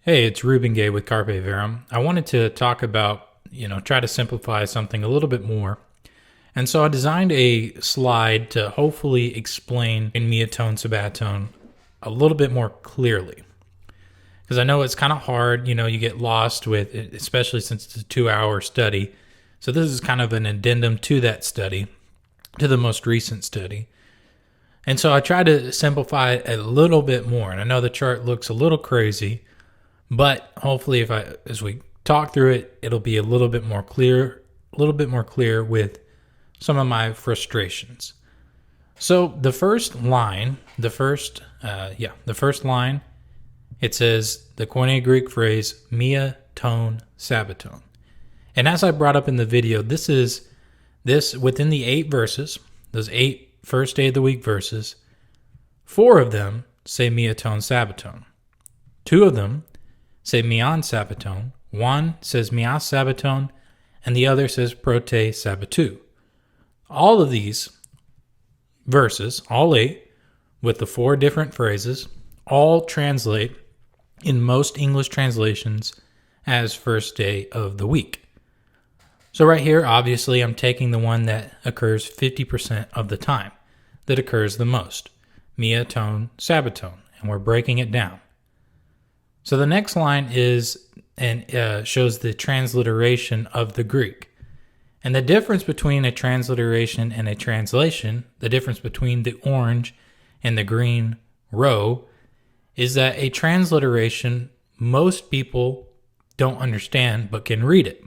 Hey, it's Ruben with Carpe Verum. I wanted to talk about, try to simplify something a little bit more. And so I designed a slide to hopefully explain in miatone, sabbatone a little bit more clearly. Because I know it's kind of hard, you get lost with it, especially since it's a 2-hour study. So this is kind of an addendum to that study, to the most recent study. And so I tried to simplify it a little bit more. And I know the chart looks a little crazy, but hopefully as we talk through it, it'll be a little bit more clear with some of my frustrations. So the first line, it says the Koine Greek phrase mia tone sabbatone. And as I brought up in the video, this within the 8 verses, those 8 first day of the week verses, 4 of them say mia tone sabbatone. 2 of them say mian sabbatone, 1 says mias sabbatone, and the other says prote sabbatou. All of these verses, all 8, with the 4 different phrases, all translate in most English translations as first day of the week. So right here, obviously, I'm taking the one that occurs 50% of the time, that occurs the most, mia tone sabbatone, and we're breaking it down. So the next line is and shows the transliteration of the Greek. And the difference between a transliteration and a translation, the difference between the orange and the green row, is that a transliteration most people don't understand but can read it.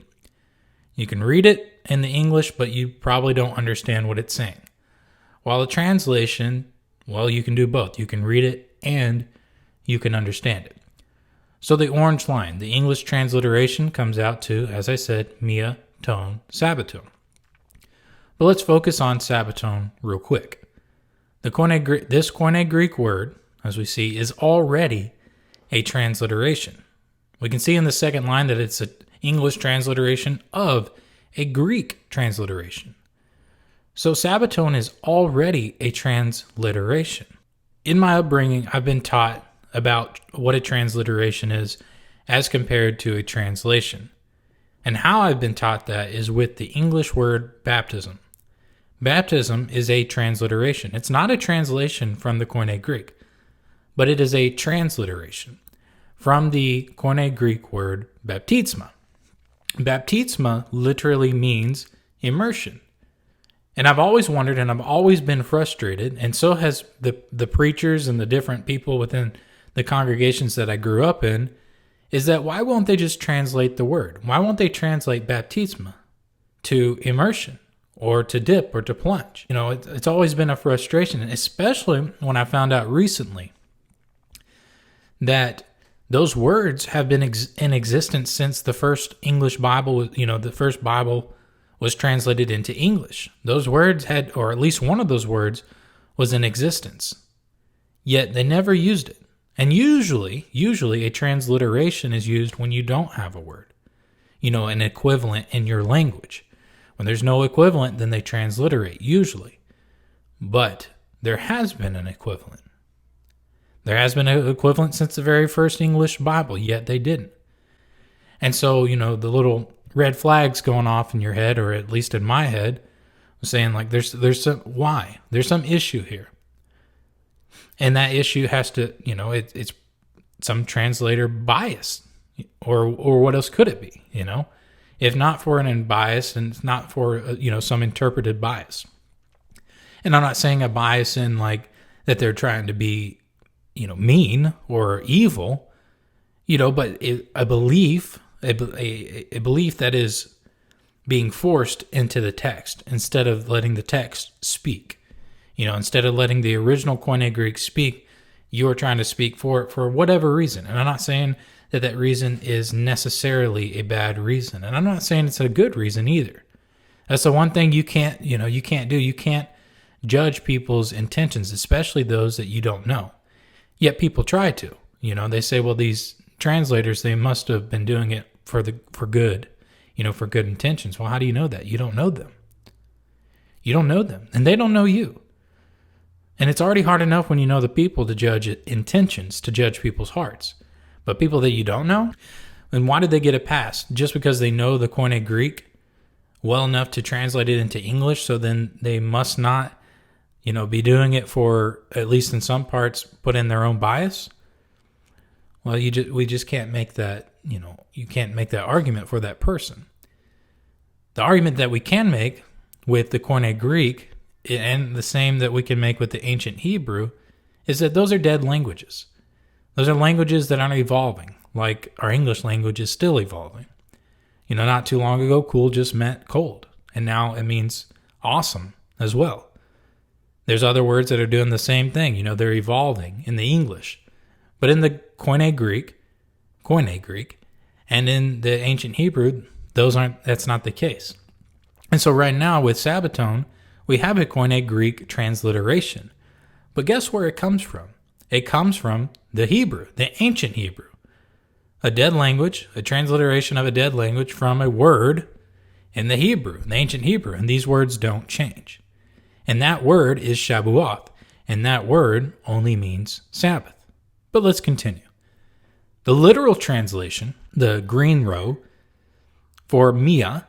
You can read it in the English, but you probably don't understand what it's saying. While a translation, well, you can do both. You can read it and you can understand it. So the orange line, the English transliteration, comes out to, as I said, mia tone sabbatone. But let's focus on sabbatone real quick. This Koine Greek word, as we see, is already a transliteration. We can see in the second line that it's an English transliteration of a Greek transliteration. So sabbatone is already a transliteration. In my upbringing, I've been taught about what a transliteration is as compared to a translation. And how I've been taught that is with the English word baptism. Baptism is a transliteration. It's not a translation from the Koine Greek, but it is a transliteration from the Koine Greek word baptisma. Baptisma literally means immersion. And I've always wondered, and I've always been frustrated, and so has the preachers and the different people within the congregations that I grew up in, is that why won't they just translate the word? Why won't they translate baptisma to immersion or to dip or to plunge? It's always been a frustration, especially when I found out recently that those words have been in existence since the first English Bible, the first Bible was translated into English. Those words had, or at least one of those words, was in existence. Yet they never used it. And usually a transliteration is used when you don't have a word, an equivalent in your language. When there's no equivalent, then they transliterate, usually. But there has been an equivalent. There has been an equivalent since the very first English Bible, yet they didn't. And so, the little red flags going off in your head, or at least in my head, saying like, there's some issue here. And that issue has to, it's some translator bias, or what else could it be, If not for an bias, and it's not for, some interpreted bias. And I'm not saying a bias in like that they're trying to be, mean or evil, but a belief that is being forced into the text instead of letting the text speak. Instead of letting the original Koine Greek speak, you are trying to speak for it for whatever reason. And I'm not saying that reason is necessarily a bad reason. And I'm not saying it's a good reason either. That's the one thing you can't do. You can't judge people's intentions, especially those that you don't know. Yet people try to. They say, well, these translators, they must have been doing it for good, for good intentions. Well, how do you know that? You don't know them. You don't know them, and they don't know you. And it's already hard enough when you know the people to judge intentions, to judge people's hearts. But people that you don't know, then why did they get it passed? Just because they know the Koine Greek well enough to translate it into English, so then they must not, be doing it for, at least in some parts, put in their own bias? Well, we just can't make that, you can't make that argument for that person. The argument that we can make with the Koine Greek, and the same that we can make with the ancient Hebrew, is that those are dead languages. Those are languages that aren't evolving, like our English language is still evolving. Not too long ago, cool just meant cold, and now it means awesome as well. There's other words that are doing the same thing. They're evolving in the English. But in the Koine Greek, and in the ancient Hebrew, that's not the case. And so right now with Sabbaton, we have a Koine Greek transliteration. But guess where it comes from? It comes from the Hebrew, the ancient Hebrew. A dead language, a transliteration of a dead language from a word in the Hebrew, the ancient Hebrew. And these words don't change. And that word is Shabuoth. And that word only means Sabbath. But let's continue. The literal translation, the green row, for Mia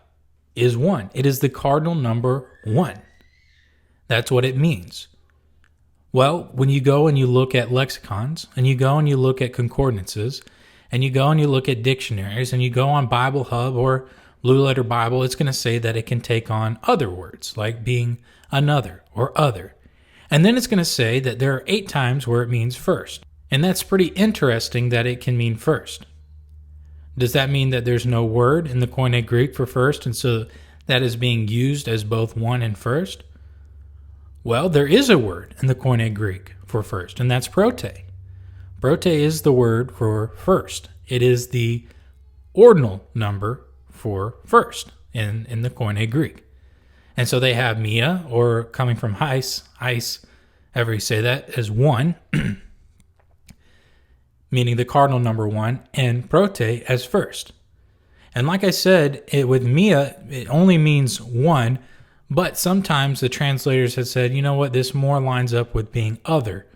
is 1. It is the cardinal number 1. That's what it means. Well, when you go and you look at lexicons, and you go and you look at concordances, and you go and you look at dictionaries, and you go on Bible Hub or Blue Letter Bible, it's going to say that it can take on other words, like being another or other. And then it's going to say that there are 8 times where it means first. And that's pretty interesting that it can mean first. Does that mean that there's no word in the Koine Greek for first, and so that is being used as both 1 and first? Well, there is a word in the Koine Greek for first, and that's prote. Prote is the word for first. It is the ordinal number for first in the Koine Greek. And so they have Mia, or coming from Heis, however you say that, as 1, meaning the cardinal number 1, and prote as first. And like I said, with Mia, it only means 1, but sometimes the translators have said, this more lines up with being other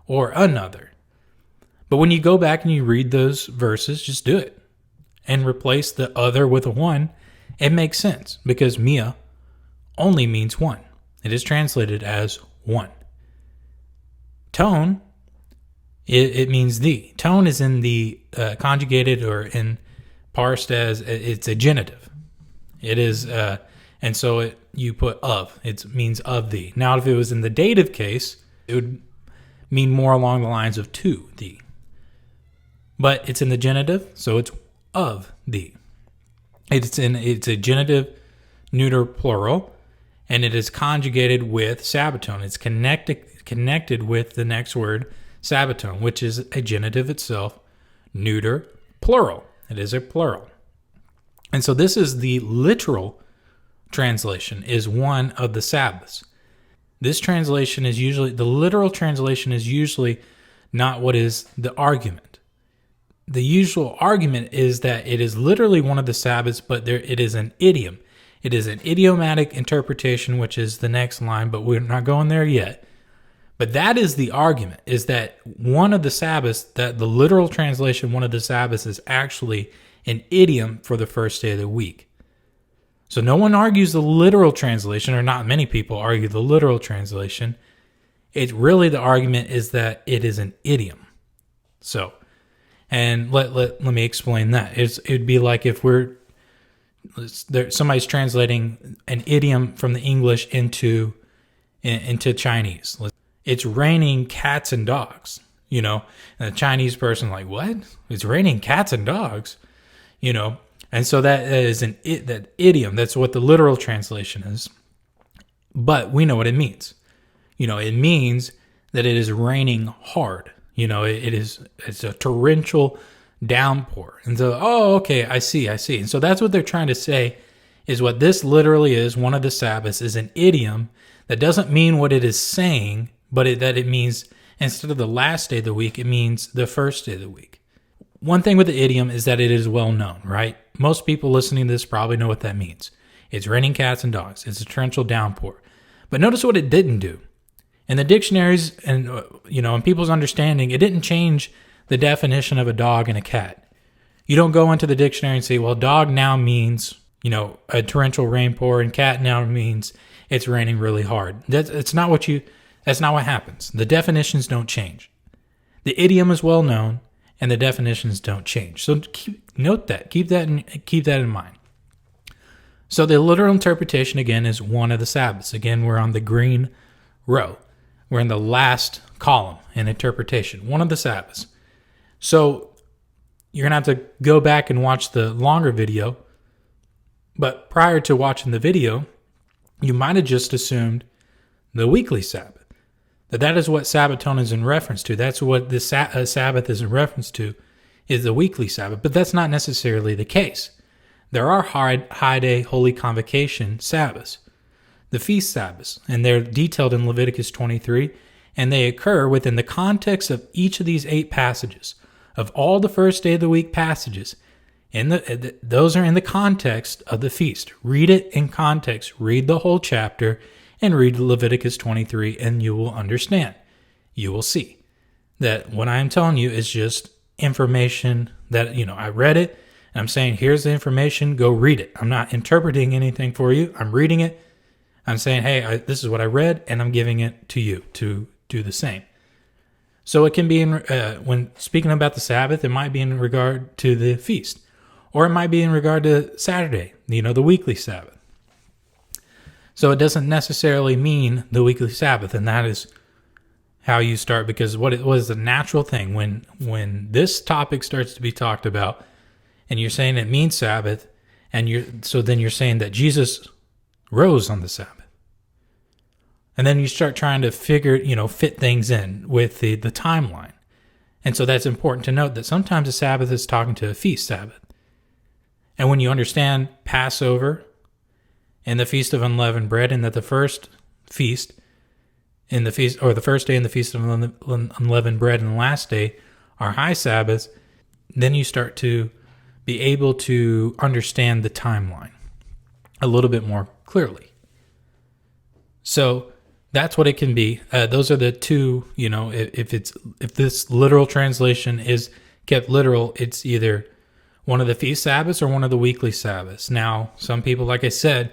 or another. But when you go back and you read those verses, just do it and replace the other with a 1. It makes sense because Mia only means 1. It is translated as 1. Tone, it means the. Tone is in the conjugated or in parsed as it's a genitive. It is, and so you put of. It means of thee. Now, if it was in the dative case, it would mean more along the lines of to thee. But it's in the genitive, so it's of thee. It's a genitive neuter plural, and it is conjugated with Sabbaton. It's connected with the next word, Sabbaton, which is a genitive itself, neuter plural. It is a plural. And so this is the literal translation, is 1 of the Sabbaths. This translation is usually, the literal translation is usually not what is the argument. The usual argument is that it is literally 1 of the Sabbaths, but it is an idiom. It is an idiomatic interpretation, which is the next line, but we're not going there yet. But that is the argument, is that 1 of the Sabbaths, that the literal translation 1 of the Sabbaths is actually an idiom for the first day of the week. So no one argues the literal translation, or not many people argue the literal translation. It's really, the argument is that it is an idiom. So, and let me explain that. It'd be like if somebody's translating an idiom from the English into Chinese. It's raining cats and dogs, and the Chinese person like, what? It's raining cats and dogs, and so that is that idiom. That's what the literal translation is. But we know what it means. It means that it is raining hard. It's a torrential downpour. And so, okay, I see. And so that's what they're trying to say, is what this literally is, 1 of the Sabbaths, is an idiom that doesn't mean what it is saying, but that it means, instead of the last day of the week, it means the first day of the week. One thing with the idiom is that it is well known, right? Most people listening to this probably know what that means. It's raining cats and dogs. It's a torrential downpour. But notice what it didn't do. In the dictionaries and, in people's understanding, it didn't change the definition of a dog and a cat. You don't go into the dictionary and say, well, dog now means, a torrential rainpour, and cat now means it's raining really hard. That's not what happens. The definitions don't change. The idiom is well known, and the definitions don't change. So note that. Keep that in mind. So the literal interpretation, again, is one of the Sabbaths. Again, we're on the green row. We're in the last column in interpretation. One of the Sabbaths. So you're going to have to go back and watch the longer video. But prior to watching the video, you might have just assumed the weekly Sabbath. That is what Sabbaton is in reference to. That's what the Sabbath is in reference to, is the weekly Sabbath. But that's not necessarily the case. There are high day, holy convocation Sabbaths, the feast Sabbaths, and they're detailed in Leviticus 23, and they occur within the context of each of these 8 passages. Of all the first day of the week passages, those are in the context of the feast. Read it in context. Read the whole chapter and read Leviticus 23, and you will understand. You will see that what I'm telling you is just information that, I read it, and I'm saying, here's the information, go read it. I'm not interpreting anything for you. I'm reading it. I'm saying, hey, this is what I read, and I'm giving it to you to do the same. So it can be, when speaking about the Sabbath, it might be in regard to the feast. Or it might be in regard to Saturday, the weekly Sabbath. So it doesn't necessarily mean the weekly Sabbath, and that is how you start, because what is the natural thing when this topic starts to be talked about, and you're saying it means Sabbath, and then you're saying that Jesus rose on the Sabbath. And then you start trying to fit things in with the timeline. And so that's important to note that sometimes the Sabbath is talking to a feast Sabbath. And when you understand Passover and the Feast of Unleavened Bread, and that the first feast in the feast, or the first day in the Feast of Unleavened Bread and the last day are high Sabbaths, then you start to be able to understand the timeline a little bit more clearly. So that's what it can be. Those are the two, if this literal translation is kept literal, it's either one of the feast Sabbaths or one of the weekly Sabbaths. Now, some people, like I said,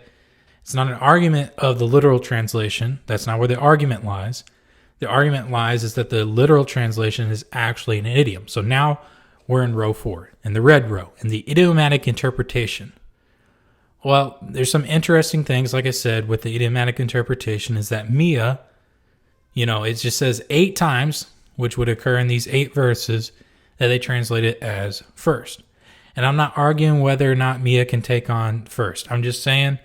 it's not an argument of the literal translation. That's not where the argument lies. The argument lies is that the literal translation is actually an idiom. So now we're in row 4, in the red row, in the idiomatic interpretation. Well, there's some interesting things, like I said, with the idiomatic interpretation, is that Mia, it just says 8 times, which would occur in these 8 verses, that they translate it as first. And I'm not arguing whether or not Mia can take on first. I'm just saying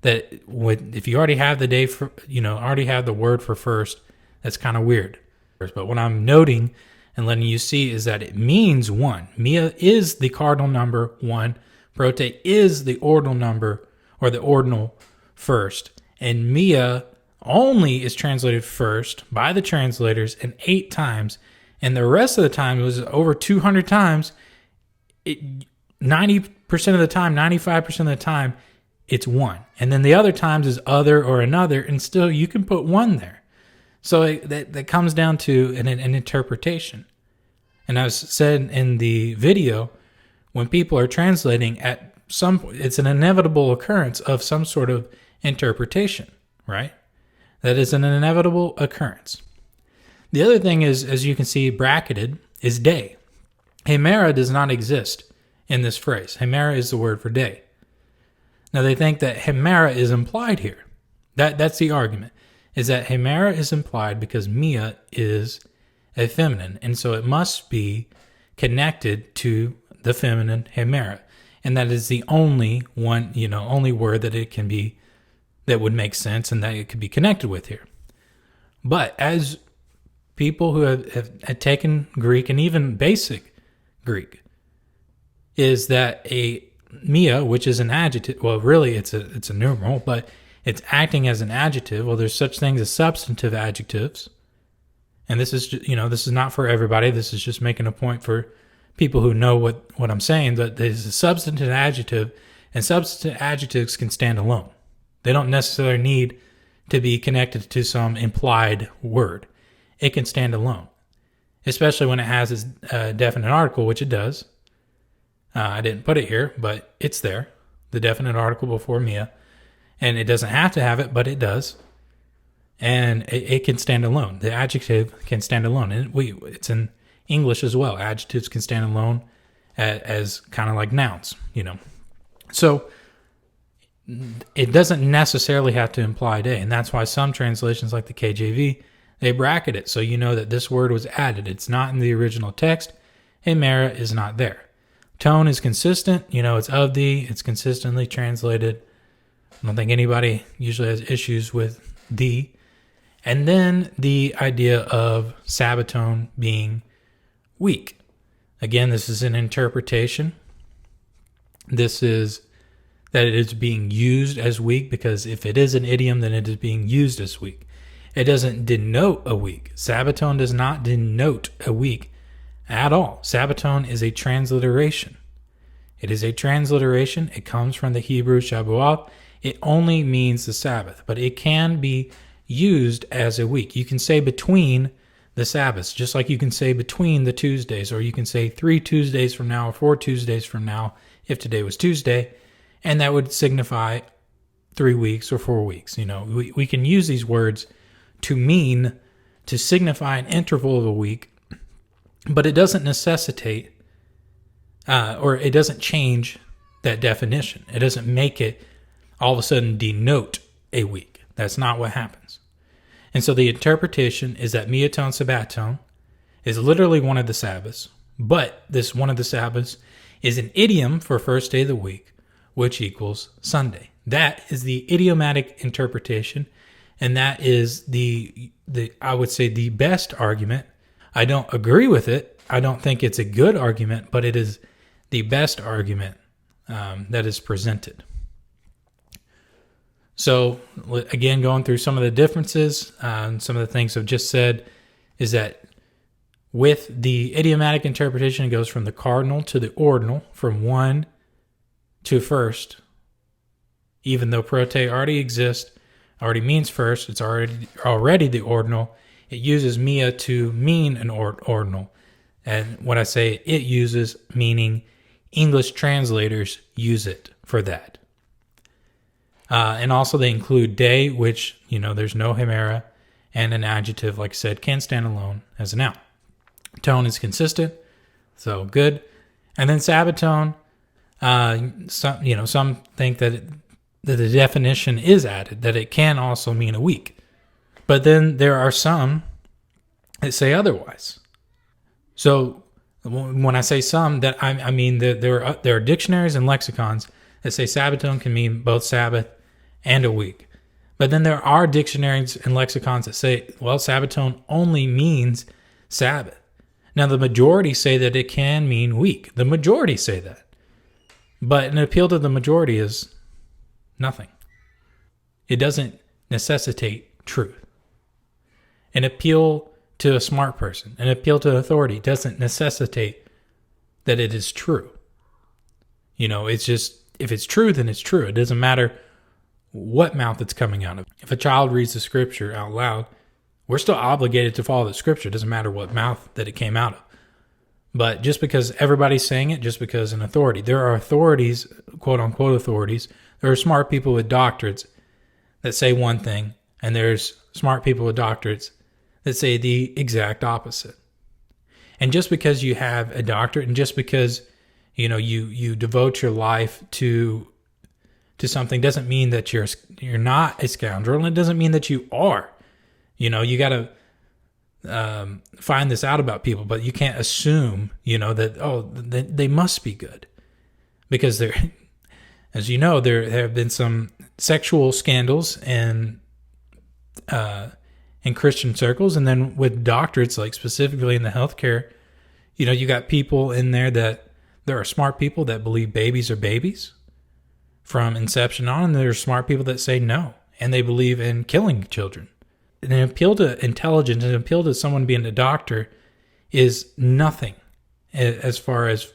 that if you already have already have the word for first, that's kind of weird. But what I'm noting and letting you see is that it means 1. Mia is the cardinal number 1. Prote is the ordinal number, or the ordinal first. And Mia only is translated first by the translators in 8 times. And the rest of the time, it was over 200 times. 90% of the time, 95% of the time, it's 1. And then the other times is other or another, and still you can put 1 there. So that comes down to an interpretation. And as said in the video, when people are translating, it's an inevitable occurrence of some sort of interpretation, right? That is an inevitable occurrence. The other thing is, as you can see bracketed, is day. Hemera does not exist in this phrase. Hemera is the word for day. Now they think that Hemera is implied here. That's the argument, is that Hemera is implied because Mia is a feminine, and so it must be connected to the feminine Hemera, and that is the only one, only word that it can be, that would make sense and that it could be connected with here. But as people who have taken Greek, and even basic Greek, is that a Mia, which is an adjective, well, really it's a numeral, but it's acting as an adjective. Well, there's such things as substantive adjectives, and this is this is not for everybody. This is just making a point for people who know what I'm saying. That there's a substantive adjective, and substantive adjectives can stand alone. They don't necessarily need to be connected to some implied word. It can stand alone. especially when it has its definite article, which it does. I didn't put it here, but it's there, the definite article before mia. And it doesn't have to have it, but it does. And it can stand alone. The adjective can stand alone. And it's in English as well. Adjectives can stand alone as kind of like nouns, So it doesn't necessarily have to imply day. And that's why some translations like the KJV, they bracket it so you know that this word was added. It's not in the original text. Hemera is not there. Tone is consistent. It's of thee. It's consistently translated. I don't think anybody usually has issues with thee. And then the idea of Sabbatone being weak. Again, this is an interpretation. This is that it is being used as weak, because if it is an idiom, then it is being used as weak. It doesn't denote a week. Sabbatone does not denote a week at all. Sabbatone is a transliteration. It is a transliteration. It comes from the Hebrew Shabuath. It only means the Sabbath, but it can be used as a week. You can say between the Sabbaths, just like you can say between the Tuesdays, or you can say 3 Tuesdays from now or 4 Tuesdays from now if today was Tuesday, and that would signify 3 weeks or 4 weeks. We can use these words to signify an interval of a week, but it doesn't necessitate or it doesn't change that definition. It doesn't make it all of a sudden denote a week. That's not what happens. And so the interpretation is that miatone sabbatone is literally one of the Sabbaths, but this one of the Sabbaths is an idiom for first day of the week, which equals Sunday. That is the idiomatic interpretation, and that is the I would say the best argument. I don't agree with it. I don't think it's a good argument, but it is the best argument that is presented. So again, going through some of the differences, some of the things I've just said, is that with the idiomatic interpretation, it goes from the cardinal to the ordinal, from one to first. Even though prote already exists, already means first, it's already the ordinal. It uses mia to mean an ordinal. And when I say it uses, meaning English translators use it for that. And also they include day, which, there's no hemera, and an adjective, like I said, can stand alone as a noun. Tone is consistent, so good. And then Sabbatone, some think that the definition is added, that it can also mean a week. But then there are some that say otherwise. So when I say some, that I mean that there are dictionaries and lexicons that say Sabbatone can mean both Sabbath and a week. But then there are dictionaries and lexicons that say, well, Sabbatone only means Sabbath. Now, the majority say that it can mean week. The majority say that. But an appeal to the majority is nothing. It doesn't necessitate truth. An appeal to a smart person, an appeal to authority doesn't necessitate that it is true. It's just, if it's true, then it's true. It doesn't matter what mouth it's coming out of. If a child reads the scripture out loud, we're still obligated to follow the scripture. It doesn't matter what mouth that it came out of. But just because everybody's saying it, just because an authority, there are authorities, quote unquote authorities, there are smart people with doctorates that say one thing, and there's smart people with doctorates that say the exact opposite. And just because you have a doctorate, and just because you devote your life to something, doesn't mean that you're not a scoundrel, and it doesn't mean that you are. You got to find this out about people, but you can't assume, that they must be good, because there, as you know, there have been some sexual scandals in Christian circles, and then with doctorates, like specifically in the healthcare, you got people in there are smart people that believe babies are babies from inception on, and there are smart people that say no, and they believe in killing children. An appeal to intelligence, an appeal to someone being a doctor, is nothing as far as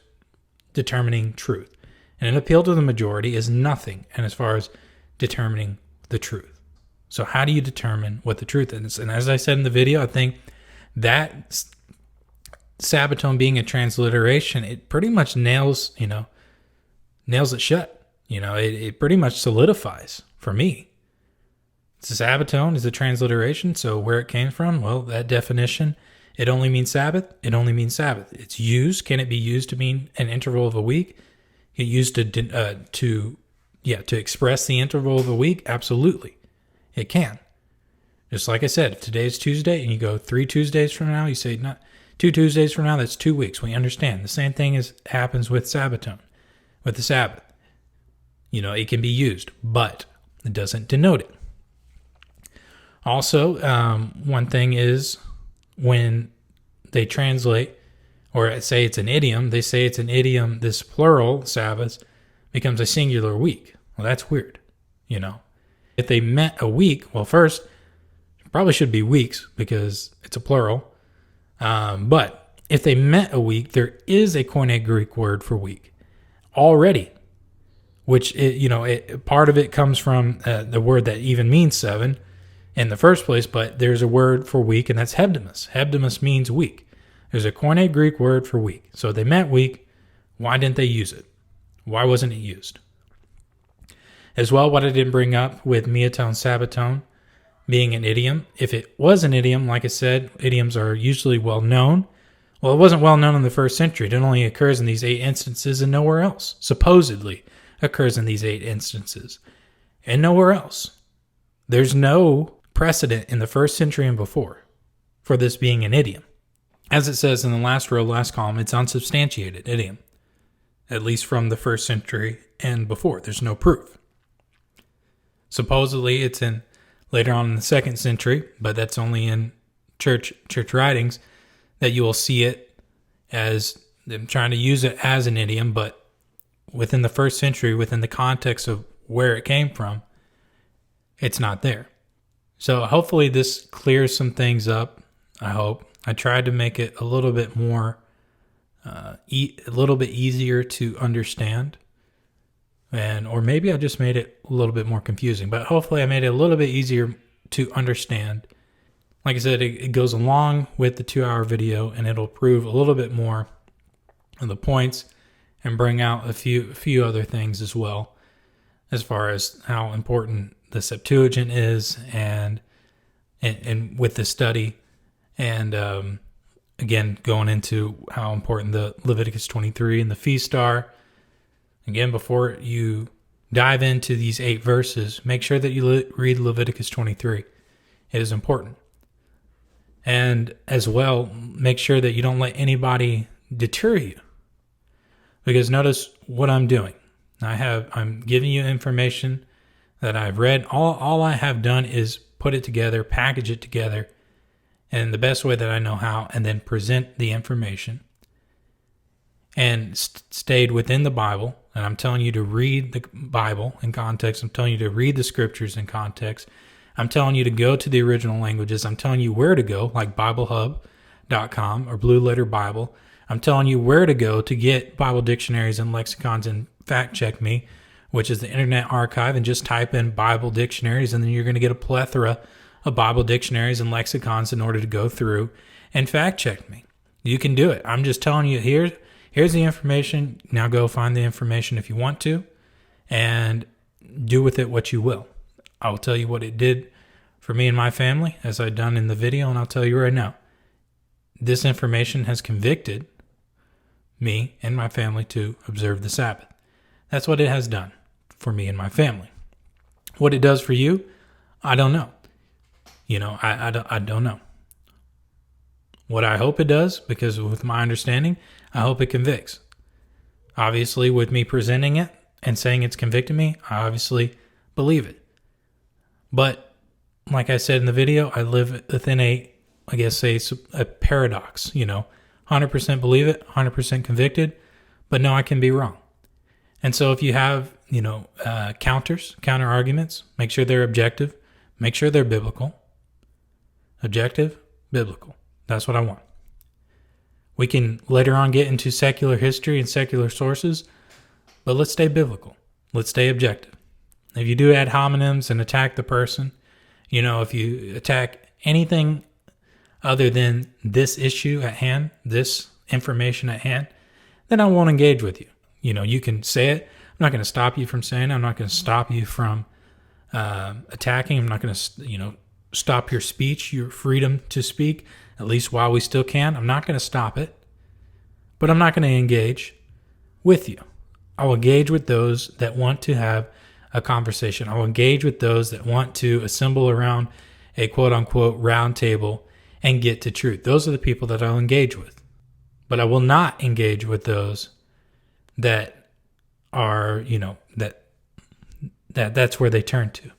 determining truth. And an appeal to the majority is nothing and as far as determining the truth. So how do you determine what the truth is? And as I said in the video, I think that Sabbaton being a transliteration, it pretty much nails it shut. It pretty much solidifies for me. Sabbaton is a transliteration, so where it came from, well, that definition, it only means Sabbath. It only means Sabbath. It's used. Can it be used to mean an interval of a week? It used to express the interval of a week? Absolutely. It can. Just like I said, if today's Tuesday and you go 3 Tuesdays from now, you say not 2 Tuesdays from now, that's 2 weeks. We understand. The same thing happens with Sabbaton, with the Sabbath. It can be used, but it doesn't denote it. Also, one thing is when they translate or say it's an idiom, they say it's an idiom, this plural, Sabbaths, becomes a singular week. Well, that's weird, If they meant a week, well, first, it probably should be weeks because it's a plural. But if they meant a week, there is a Koine Greek word for week already, which, part of it comes from the word that even means 7 in the first place, but there's a word for week, and that's hebdomus. Hebdomus means week. There's a Koine Greek word for week. So they meant week. Why didn't they use it? Why wasn't it used? As well, what I didn't bring up with miatone, sabbaton being an idiom. If it was an idiom, like I said, idioms are usually well known. Well, it wasn't well known in the first century. It only occurs in these 8 instances and nowhere else. Supposedly occurs in these 8 instances and nowhere else. There's no precedent in the first century and before for this being an idiom. As it says in the last row, last column, it's unsubstantiated idiom, at least from the first century and before. There's no proof. Supposedly it's in later on in the second century, but that's only in church writings that you will see it as them trying to use it as an idiom, but within the first century, within the context of where it came from, it's not there. So hopefully this clears some things up. I hope. I tried to make it a little bit more, a little bit easier to understand. Or maybe I just made it a little bit more confusing, but hopefully I made it a little bit easier to understand. Like I said, it goes along with the 2-hour video, and it'll prove a little bit more of the points and bring out a few other things as well, as far as how important the Septuagint is and with the study, and again, going into how important the Leviticus 23 and the feast are. Again, before you dive into these 8 verses, make sure that you read Leviticus 23. It is important. And as well, make sure that you don't let anybody deter you. Because notice what I'm doing. I'm giving you information that I've read. All I have done is put it together, package it together, in the best way that I know how, and then present the information. And stayed within the Bible. And I'm telling you to read the Bible in context. I'm telling you to read the scriptures in context. I'm telling you to go to the original languages. I'm telling you where to go, like BibleHub.com or Blue Letter Bible. I'm telling you where to go to get Bible dictionaries and lexicons and Fact Check Me, which is the Internet Archive, and just type in Bible dictionaries, and then you're going to get a plethora of Bible dictionaries and lexicons in order to go through and fact check me. You can do it. I'm just telling you, here's the information. Now go find the information if you want to, and do with it what you will. I'll tell you what it did for me and my family, as I've done in the video, and I'll tell you right now. This information has convicted me and my family to observe the Sabbath. That's what it has done for me and my family. What it does for you, I don't know. I don't know. What I hope it does, because with my understanding, I hope it convicts. Obviously, with me presenting it and saying it's convicted me, I obviously believe it. But like I said in the video, I live within a paradox, 100% believe it, 100% convicted, but no, I can be wrong. And so if you have, counter arguments, make sure they're objective, make sure they're biblical. Objective, biblical. That's what I want. We can later on get into secular history and secular sources, but let's stay biblical. Let's stay objective. If you do ad hominems and attack the person, if you attack anything other than this issue at hand, this information at hand, then I won't engage with you. You can say it. I'm not going to stop you from saying it. I'm not going to stop you from attacking. I'm not going to, stop your speech, your freedom to speak, at least while we still can. I'm not going to stop it, but I'm not going to engage with you. I will engage with those that want to have a conversation. I will engage with those that want to assemble around a quote-unquote round table and get to truth. Those are the people that I'll engage with. But I will not engage with those that are, that's where they turn to.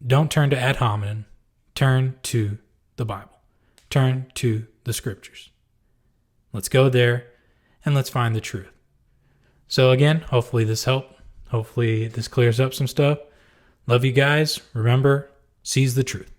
Don't turn to ad hominem. Turn to the Bible. Turn to the scriptures. Let's go there and let's find the truth. So again, hopefully this helped. Hopefully this clears up some stuff. Love you guys. Remember, seize the truth.